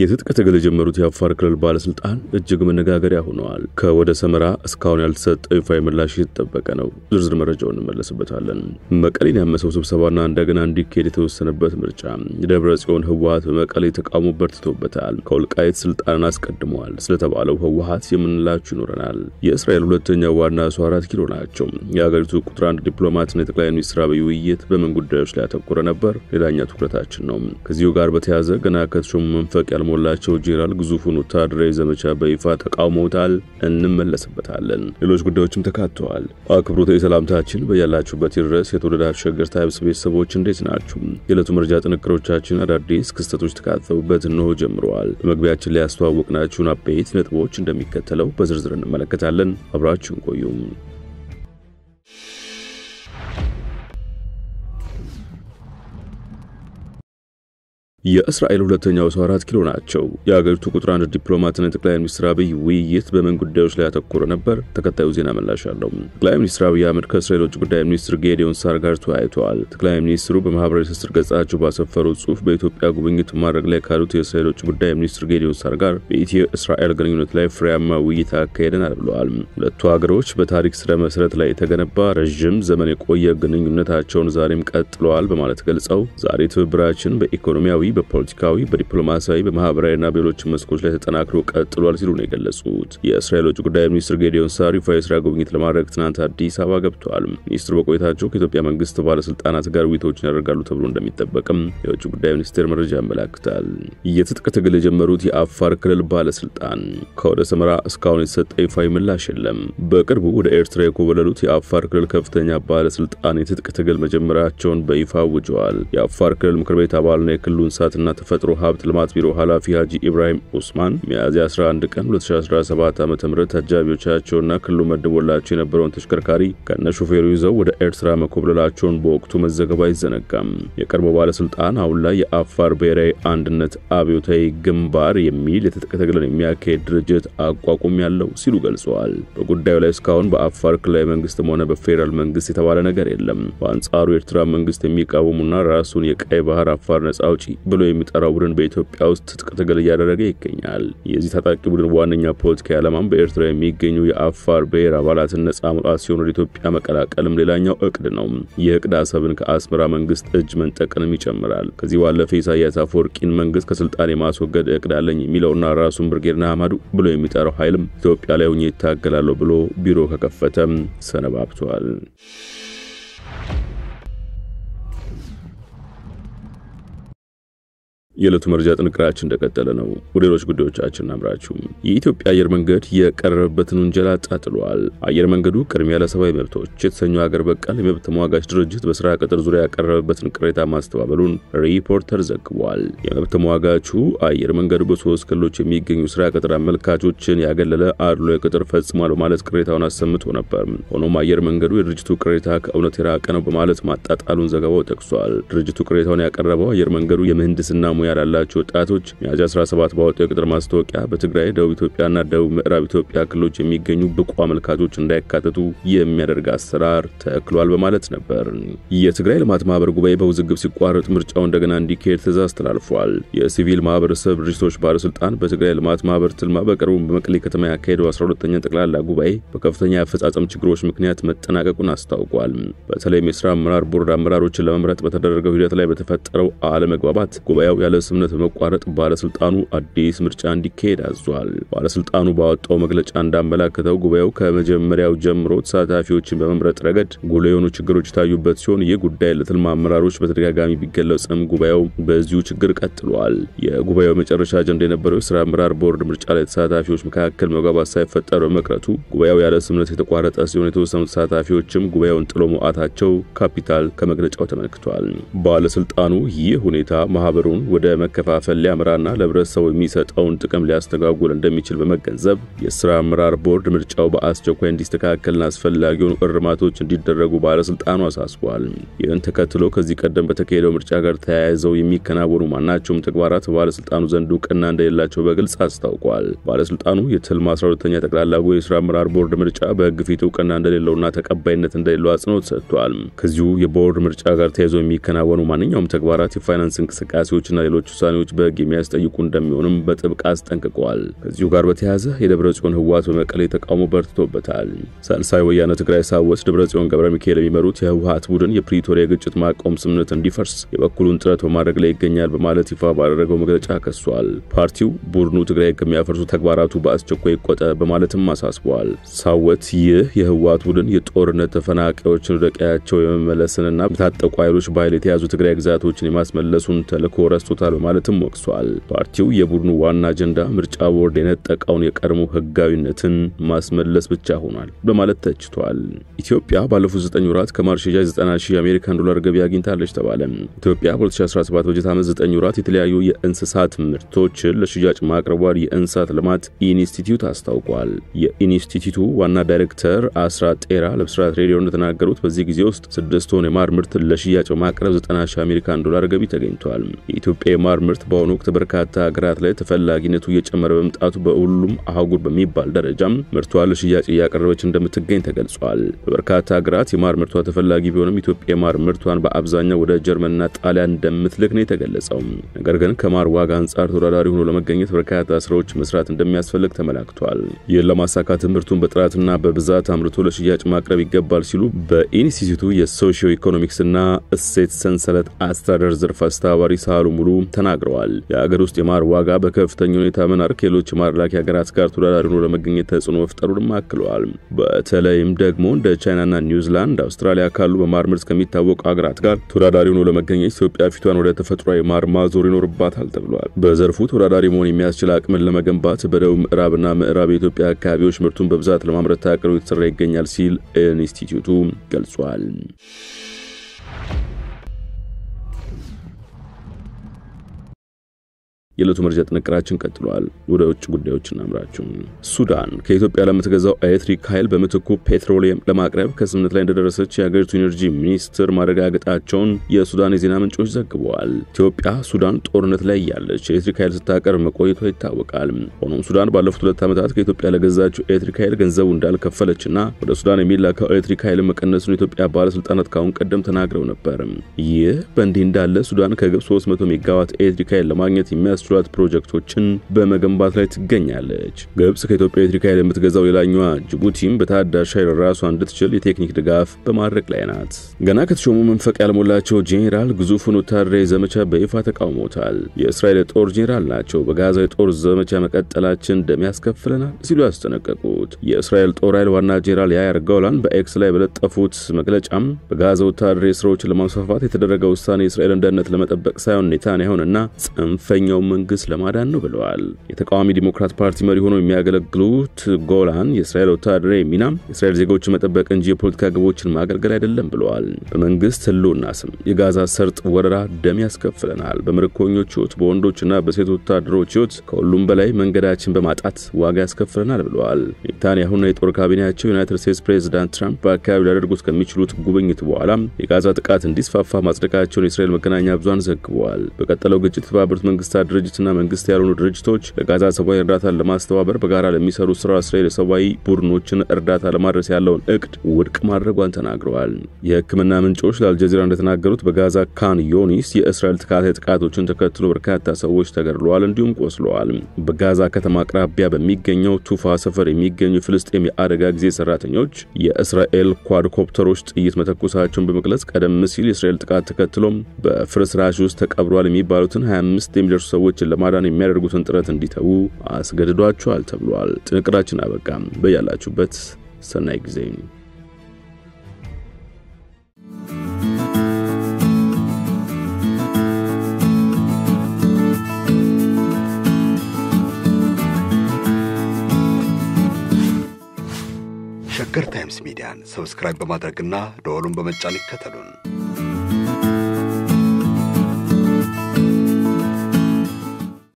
የትጥቅ ትግል የጀመሩት የአፋር ክልል ባለስልጣን እጅግ መነጋገሪያ ሆነዋል። ከወደ ሰመራ እስካሁን ያልተሰጠ ይፋዊ ምላሽ እየተጠበቀ ነው። ዝርዝር መረጃውን እንመለስበታለን። መቀሌን ያመሰው ስብሰባና እንደገና እንዲካሄድ የተወሰነበት ምርጫ ደብረጽዮን ህወሓት በመቀሌ ተቃውሞ በርትቶበታል። ከወልቃይት ስልጣንን አስቀድመዋል ስለተባለው ህወሓት የምንላችሁ ይኖረናል። የእስራኤል ሁለተኛው ዋና ሰው 4 ኪሎ ናቸው። የሀገሪቱ ቁጥር 1 ዲፕሎማትና የጠቅላይ ሚኒስትር አብይ ውይይት በምን ጉዳዮች ላይ ያተኮረ ነበር? ሌላኛው ትኩረታችን ነው። ከዚሁ ጋር በተያያዘ ገና ከተሾሙ መንፈቅ ያልሞላቸው ጄኔራል ግዙፉን ወታደራዊ ዘመቻ በይፋ ተቃውመውታል። እንመለስበታለን። ሌሎች ጉዳዮችም ተካተዋል። አክብሮታዊ ሰላምታችን በያላችሁበት ይድረስ። የተወደዳችሁ ሸገር ታይምስ ቤተሰቦች እንዴት ናችሁ? የዕለቱ መረጃ ጥንቅሮቻችን አዳዲስ ክስተቶች ተካተውበት ነው ጀምረዋል። በመግቢያችን ላይ ያስተዋወቅናችሁን አበይት ነጥቦች እንደሚከተለው በዝርዝር እንመለከታለን። አብራችሁን ቆዩ። የእስራኤል ሁለተኛው ሰው 4 ኪሎ ናቸው። የሀገሪቱ ቁጥር 1 ዲፕሎማትና ጠቅላይ ሚኒስትር አብይ ውይይት በምን ጉዳዮች ላይ ያተኮረ ነበር? ተከታዩ ዜና መላሽ አለው። ጠቅላይ ሚኒስትር አብይ አህመድ ከእስራኤል ውጭ ጉዳይ ሚኒስትር ጌዲዮን ሳር ጋር ተወያይተዋል። ጠቅላይ ሚኒስትሩ በማህበራዊ ትስስር ገጻቸው ባሰፈሩት ጽሑፍ በኢትዮጵያ ጉብኝት ማድረግ ላይ ካሉት የእስራኤል ውጭ ጉዳይ ሚኒስትር ጌዲዮን ሳር ጋር በኢትዮ እስራኤል ግንኙነት ላይ ፍሬያማ ውይይት አካሄደናል ብለዋል። ሁለቱ ሀገሮች በታሪክ ስረ መሰረት ላይ የተገነባ ረጅም ዘመን የቆየ ግንኙነታቸውን ዛሬም ቀጥለዋል በማለት ገልጸው ዛሬ ትብብራችን በኢኮኖሚያዊ በፖለቲካዊ በዲፕሎማሲያዊ በማህበራዊና በሌሎች መስኮች ላይ ተጠናክሮ ቀጥሏል ሲሉ ነው የገለጹት። የእስራኤል ውጭ ጉዳይ ሚኒስትር ጌዲዮን ሳር ይፋዊ የሥራ ጉብኝት ለማድረግ ትናንት አዲስ አበባ ገብተዋል። ሚኒስትሩ በቆይታቸው ከኢትዮጵያ መንግስት ባለስልጣናት ጋር ውይይቶችን ያደርጋሉ ተብሎ እንደሚጠበቅም የውጭ ጉዳይ ሚኒስቴር መረጃ ያመለክታል። የትጥቅ ትግል የጀመሩት የአፋር ክልል ባለስልጣን ከወደ ሰመራ እስካሁን የተሰጠ ይፋዊ ምላሽ የለም። በቅርቡ ወደ ኤርትራ የኮበለሉት የአፋር ክልል ከፍተኛ ባለስልጣን የትጥቅ ትግል መጀመራቸውን በይፋ አውጀዋል። የአፋር ክልል ምክር ቤት አባልና የክልሉን እና ተፈጥሮ ሀብት ልማት ቢሮ ኃላፊ ሀጂ ኢብራሂም ኡስማን ሚያዝያ 11 ቀን 2017 ዓ.ም አጃቢዎቻቸውና ክልሉ መድቦላቸው የነበረውን ተሽከርካሪ ከነሾፌሩ ይዘው ወደ ኤርትራ መኮብለላቸውን በወቅቱ መዘገባ አይዘነጋም። የቀድሞ ባለስልጣን አሁን ላይ የአፋር ብሔራዊ አንድነት አብዮታዊ ግንባር የሚል የትጥቅ ትግልን የሚያካሄድ ድርጅት አቋቁም ያለው ሲሉ ገልጸዋል። በጉዳዩ ላይ እስካሁን በአፋር ክልላዊ መንግስትም ሆነ በፌደራል መንግስት የተባለ ነገር የለም። በአንጻሩ የኤርትራ መንግስት የሚቃወሙና ራሱን የቀይ ባህር አፋር ነጻ አውጪ ብሎ የሚጠራው ቡድን በኢትዮጵያ ውስጥ ትጥቅ ትግል እያደረገ ይገኛል። የዚህ ታጣቂ ቡድን ዋነኛ ፖለቲካዊ ዓላማም በኤርትራ የሚገኙ የአፋር ብሔር አባላትን ነጻ ማውጣት ሲሆን ወደ ኢትዮጵያ መቀላቀልም ሌላኛው እቅድ ነው። ይህ እቅድ አሰብን ከአስመራ መንግስት እጅ መንጠቅንም ይጨምራል። ከዚህ ባለፈ ኢሳያስ አፈወርቂን መንግስት ከስልጣን የማስወገድ እቅድ አለኝ የሚለውና ራሱን ብርጌድና አማዱ ብሎ የሚጠራው ኃይልም ኢትዮጵያ ላይ ሆኜ ይታገላለሁ ብሎ ቢሮ ከከፈተም ሰነባብቷል። የዕለቱ መረጃ ጥንቅራችን እንደቀጠለ ነው። ወደ ሌሎች ጉዳዮቻችን እናምራችሁ። የኢትዮጵያ አየር መንገድ የቀረበበትን ወንጀል አጣጥሏል። አየር መንገዱ ቅድሚያ ለሰብአዊ መብቶች የተሰኘው ሀገር በቀል የመብት ተሟጋች ድርጅት በስራ ቅጥር ዙሪያ ያቀረበበትን ቅሬታ ማስተባበሉን ሪፖርተር ዘግቧል። የመብት ተሟጋቹ አየር መንገዱ በ3 ክልሎች የሚገኙ ስራ ቅጥር አመልካቾችን ያገለለ አድሏዊ ቅጥር ፈጽሟል በማለት ቅሬታውን አሰምቶ ነበር። ሆኖም አየር መንገዱ የድርጅቱ ቅሬታ ከእውነት የራቀ ነው በማለት ማጣጣሉን ዘገባው ጠቅሷል። ድርጅቱ ቅሬታውን ያቀረበው አየር መንገዱ የምህንድስና ሙያ ያላቸው ወጣቶች ሚያዝያ 17 ባወጣው የቅጥር ማስታወቂያ በትግራይ፣ ደቡብ ኢትዮጵያና ደቡብ ምዕራብ ኢትዮጵያ ክልሎች የሚገኙ ብቁ አመልካቾች እንዳይካተቱ የሚያደርግ አሰራር ተክሏል በማለት ነበር። የትግራይ ልማት ማህበር ጉባኤ በውዝግብ ሲቋረጥ ምርጫው እንደገና እንዲካሄድ ትዕዛዝ ተላልፏል። የሲቪል ማህበረሰብ ድርጅቶች ባለስልጣን በትግራይ ልማት ማህበር ትልማ በቅርቡ በመቀሌ ከተማ ያካሄደው 12ኛ ጠቅላላ ጉባኤ በከፍተኛ የአፈጻጸም ችግሮች ምክንያት መጠናቀቁን አስታውቋል። በተለይም የስራ አመራር ቦርድ አመራሮችን ለመምረጥ በተደረገው ሂደት ላይ በተፈጠረው አለመግባባት ጉባኤው ያለ ስምነት በመቋረጥ ባለስልጣኑ አዲስ ምርጫ እንዲካሄድ አዟል። ባለስልጣኑ ባወጣው መግለጫ እንዳመለከተው ጉባኤው ከመጀመሪያው ጀምሮ ተሳታፊዎችን በመምረጥ ረገድ ጉልህ የሆኑ ችግሮች ታዩበት ሲሆን ይህ ጉዳይ ለትልማ አመራሮች በተደጋጋሚ ቢገለጽም ጉባኤው በዚሁ ችግር ቀጥሏል። የጉባኤው መጨረሻ አጀንዳ የነበረው የስራ አመራር ቦርድ ምርጫ ላይ ተሳታፊዎች መካከል መግባባት ሳይፈጠር በመቅረቱ ጉባኤው ያለ ስምነት የተቋረጠ ሲሆን የተወሰኑ ተሳታፊዎችም ጉባኤውን ጥሎ መውጣታቸው ካፒታል ከመግለጫው ተመልክቷል። ባለስልጣኑ ይህ ሁኔታ ማህበሩን ወደ መከፋፈል ሊያመራና ለህብረተሰቡ የሚሰጠውን ጥቅም ሊያስተጋጉል እንደሚችል በመገንዘብ የስራ አመራር ቦርድ ምርጫው በአስቸኳይ እንዲስተካከልና አስፈላጊውን እርማቶች እንዲደረጉ ባለስልጣኑ አሳስቧል። ይህን ተከትሎ ከዚህ ቀደም በተካሄደው ምርጫ ጋር ተያይዘው የሚከናወኑ ማናቸውም ተግባራት ባለስልጣኑ ዘንድ እውቅና እንደሌላቸው በግልጽ አስታውቋል። ባለስልጣኑ የትልማ 12ኛ ጠቅላላ ጉባኤ የስራ አመራር ቦርድ ምርጫ በህግ ፊት እውቅና እንደሌለውና ተቀባይነት እንደሌለው አጽንኦት ሰጥቷል። ከዚሁ የቦርድ ምርጫ ጋር ተያይዘው የሚከናወኑ ማንኛውም ተግባራት የፋይናንስ እንቅስቃሴዎችና ሌሎች ውሳኔዎች በሕግ የሚያስጠይቁ እንደሚሆንም በጥብቅ አስጠንቅቀዋል። ከዚሁ ጋር በተያያዘ የደብረጽዮን ህወሓት በመቀሌ ተቃውሞ በርትቶበታል። ሳልሳይ ወያነ ትግራይ ሳወት ደብረጽዮን ገብረ ሚካኤል የሚመሩት የህወሓት ቡድን የፕሪቶሪያ ግጭት ማቆም ስምምነት እንዲፈርስ የበኩሉን ጥረት በማድረግ ላይ ይገኛል በማለት ይፋ ባደረገው መግለጫ ከሷል። ፓርቲው ቡድኑ ትግራይ ከሚያፈርሱ ተግባራቱ በአስቸኳይ ይቆጠብ በማለትም አሳስቧል። ሳወት ይህ የህወሓት ቡድን የጦርነት ተፈናቃዮችን ወደ ቀያቸው የመመለስንና በታጠቁ ኃይሎች በኃይል የተያዙ ትግራይ ግዛቶችን የማስመለሱን ተልዕኮ ረስቶታል በማለትም ወቅሷል። ፓርቲው የቡድኑ ዋና አጀንዳ ምርጫ ቦርድ የነጠቀውን የቀድሞ ህጋዊነትን ማስመለስ ብቻ ሆኗል በማለት ተችቷል። ኢትዮጵያ ባለፉት 9 ወራት ከማርሽ 90,000 የአሜሪካን ዶላር ገቢ አግኝታለች ተባለ። ኢትዮጵያ በ2017 በጀት ዓመት 9 ወራት የተለያዩ የእንስሳት ምርቶችን ለሽያጭ ማቅረቧን የእንስሳት ልማት ኢንስቲትዩት አስታውቋል። የኢንስቲትዩቱ ዋና ዳይሬክተር አስራት ጤራ ለብስራት ሬዲዮ እንደተናገሩት በዚህ ጊዜ ውስጥ 6 ቶን የማር ምርት ለሽያጭ ማቅረብ 90,000 የአሜሪካን ዶላር ገቢ ተገኝቷል። የኢትዮጵያ የማር ምርት በአሁኑ ወቅት በርካታ ሀገራት ላይ ተፈላጊነቱ እየጨመረ በመምጣቱ በሁሉም አህጉር በሚባል ደረጃም ምርቷን ለሽያጭ እያቀረበች እንደምትገኝ ተገልጿል። በርካታ ሀገራት የማር ምርቷ ተፈላጊ ቢሆንም ኢትዮጵያ የማር ምርቷን በአብዛኛው ወደ ጀርመንና ጣሊያን እንደምትልክ ነው የተገለጸው። ነገር ግን ከማር ዋጋ አንጻር ተወዳዳሪ ሆኖ ለመገኘት በርካታ ስራዎች መስራት እንደሚያስፈልግ ተመላክቷል። ይህን ለማሳካት ምርቱን በጥራትና በብዛት አምርቶ ለሽያጭ ማቅረብ ይገባል ሲሉ በኢንስቲትዩቱ የሶሺዮ ኢኮኖሚክስና እሴት ሰንሰለት አስተዳደር ዘርፍ አስተባባሪ ሳሉ ሙሉ ተናግረዋል። የሀገር ውስጥ የማር ዋጋ በከፍተኛ ሁኔታ መናር ከሌሎች ማር ላኪ ሀገራት ጋር ተወዳዳሪ ሆኖ ለመገኘት ተጽዕኖ መፍጠሩንም አክለዋል። በተለይም ደግሞ እንደ ቻይናና ኒውዚላንድ፣ አውስትራሊያ ካሉ በማር ምርት ከሚታወቁ ሀገራት ጋር ተወዳዳሪ ሆኖ ለመገኘት ኢትዮጵያ ፊቷን ወደ ተፈጥሯዊ ማር ማዞር ይኖርባታል ተብሏል። በዘርፉ ተወዳዳሪ መሆን የሚያስችል አቅምን ለመገንባት በደቡብ ምዕራብና ምዕራብ የኢትዮጵያ አካባቢዎች ምርቱን በብዛት ለማምረት ታቅዶ የተሰራ ይገኛል ሲል ኢንስቲትዩቱ ገልጿል። የዕለቱ መረጃ ጥንቅራችን ቀጥሏል። ወደ ውጭ ጉዳዮች እናምራችሁ። ሱዳን ከኢትዮጵያ ለምትገዛው ኤሌክትሪክ ኃይል በምትኩ ፔትሮሊየም ለማቅረብ ከስምምነት ላይ እንደደረሰች የሀገሪቱ ኢነርጂ ሚኒስትር ማረጋገጣቸውን የሱዳን የዜና ምንጮች ዘግበዋል። ኢትዮጵያ ሱዳን ጦርነት ላይ ያለች ኤሌክትሪክ ኃይል ስታቀርብ መቆየቷ ይታወቃል። ሆኖም ሱዳን ባለፉት 2 ዓመታት ከኢትዮጵያ ለገዛችው ኤሌክትሪክ ኃይል ገንዘቡ እንዳልከፈለችና ወደ ሱዳን የሚላከው ኤሌክትሪክ ኃይል መቀነሱን የኢትዮጵያ ባለስልጣናት ካሁን ቀደም ተናግረው ነበር። ይህ በእንዲህ እንዳለ ሱዳን ከግብጽ 300 ሜጋዋት ኤሌክትሪክ ኃይል ለማግኘት የሚያስችሏት ፕሮጀክቶችን በመገንባት ላይ ትገኛለች። ግብጽ ከኢትዮጵያ ኤሌክትሪክ ኃይል የምትገዛው ሌላኛዋ ጅቡቲም በታዳሽ ኃይል ራሷን እንድትችል የቴክኒክ ድጋፍ በማድረግ ላይ ናት። ገና ከተሾሙ መንፈቅ ያልሞላቸው ጄኔራል ግዙፉን ወታደራዊ ዘመቻ በይፋ ተቃውሞታል። የእስራኤል ጦር ጄኔራል ናቸው በጋዛ የጦር ዘመቻ መቀጠላችን እንደሚያስከፍለናል ሲሉ ያስጠነቀቁት። የእስራኤል ጦር ኃይል ዋና ጄኔራል ያያር ጎላን በኤክስ ላይ በለጠፉት መግለጫም በጋዛ ወታደራዊ ስራዎችን ለማስፋፋት የተደረገው ውሳኔ የእስራኤልን ደህንነት ለመጠበቅ ሳይሆን ኔታንያሁንና ጽንፈኛው መንግስት ለማዳን ነው ብለዋል። የተቃዋሚ ዲሞክራት ፓርቲ መሪ ሆነው የሚያገለግሉት ጎላን የእስራኤል ወታደራዊ ሚና የእስራኤል ዜጎችን መጠበቅ እንጂ የፖለቲካ ግቦችን ማገልገል አይደለም ብለዋል። በመንግስት ህልውና ስም የጋዛ ሰርጥ ወረራ ደም ያስከፍለናል፣ በምርኮኞች ህይወት፣ በወንዶችና በሴት ወታደሮች ህይወት፣ ከሁሉም በላይ መንገዳችን በማጣት ዋጋ ያስከፍለናል ብለዋል። ኔታንያሁና የጦር ካቢኔያቸው ዩናይትድ ስቴትስ ፕሬዝዳንት ትራምፕ በአካባቢው ሊያደርጉት ከሚችሉት ጉብኝት በኋላ የጋዛ ጥቃት እንዲስፋፋ ማጽደቃቸውን የእስራኤል መገናኛ ብዙሃን ዘግበዋል። በቀጠለው ግጭት የተባበሩት መንግስታት ድርጅትና መንግስት ያልሆኑ ድርጅቶች ለጋዛ ሰብአዊ እርዳታን ለማስተባበር በጋራ ለሚሰሩ ስራ እስራኤል ሰብአዊ ቡድኖችን እርዳታ ለማድረስ ያለውን እቅድ ውድቅ ማድረጓን ተናግረዋል። የህክምና ምንጮች ለአልጀዚራ እንደተናገሩት በጋዛ ካን ዮኒስ የእስራኤል ተከታታይ ጥቃቶችን ተከትሎ በርካታ ሰዎች ተገድለዋል እንዲሁም ቆስለዋል። በጋዛ ከተማ አቅራቢያ በሚገኘው ቱፋ ሰፈር የሚገኙ ፍልስጤም የአደጋ ጊዜ ሰራተኞች የእስራኤል ኳድኮፕተሮች ጥይት መተኮሳቸውን በመግለጽ ቀደም ሲል የእስራኤል ጥቃት ተከትሎም በፍርስራሽ ውስጥ ተቀብሯል የሚባሉትን 25 የሚደርሱ ሰዎችን ለማዳን የሚያደርጉትን ጥረት እንዲተው አስገድዷቸዋል ተብሏል። ጥንቅራችን አበቃ። በያላችሁበት ሰናይ ጊዜ። ሸገር ታይምስ ሚዲያን ሰብስክራይብ በማድረግና ደወሉን በመጫን ይከተሉን።